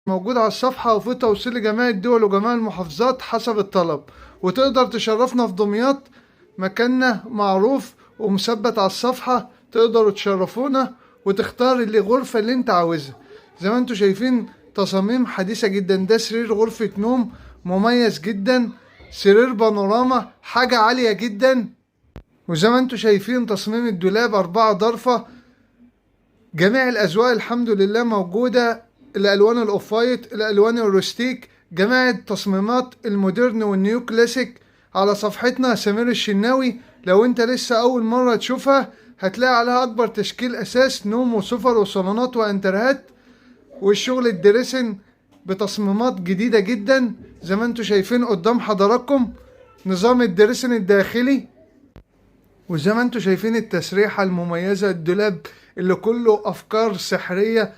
موجود على الصفحة، وفي توصيل لجميع الدول وجميع المحافظات حسب الطلب. وتقدر تشرفنا في دمياط، مكاننا معروف ومثبت على الصفحة، تقدروا تشرفونا وتختار الغرفة اللي انت عاوزها. زي ما انتوا شايفين تصاميم حديثة جدا. ده سرير غرفة نوم مميز جدا، سرير بانوراما، حاجة عالية جدا. وزي ما انتوا شايفين تصميم الدولاب 4 ضرفة. جميع الأذواق الحمد لله موجودة، الألوان الأوف وايت، الألوان الروستيك، جميع التصميمات المودرن والنيو كلاسيك على صفحتنا سمير الشناوي. لو انت لسه أول مرة تشوفها هتلاقي عليها أكبر تشكيل أساس نوم وسفر وصالونات وأنترهات، والشغل الدريسن بتصميمات جديدة جدا. زي ما انتوا شايفين قدام حضراتكم نظام الدريسن الداخلي، وزي ما انتوا شايفين التسريحة المميزة، الدولاب اللي كله أفكار سحرية.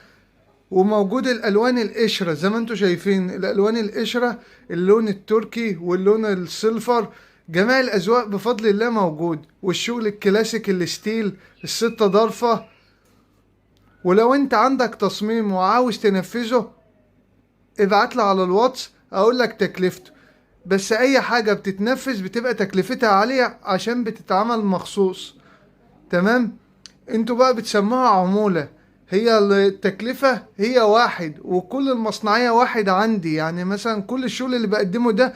وموجود الألوان القشرة، زي ما انتوا شايفين الألوان القشرة، اللون التركي واللون السيلفر، جميع الأذواق بفضل الله موجود. والشغل الكلاسيك الستيل 6 ضرفة. ولو انت عندك تصميم وعاوز تنفذه ابعتلي على الواتس اقول لك تكلفته. بس اي حاجة بتتنفذ بتبقى تكلفتها عالية عشان بتتعمل مخصوص. تمام. انتوا بقى بتسموها عمولة، هي التكلفة هي واحد وكل المصنعية واحد عندي. يعني مثلا كل الشغل اللي بقدمه ده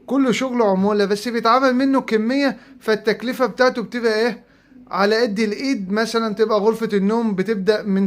كله شغل عمولة، بس بيتعمل منه كمية، فالتكلفة بتاعته بتبقى ايه، على قد الايد. مثلا تبقى غرفة النوم بتبدأ من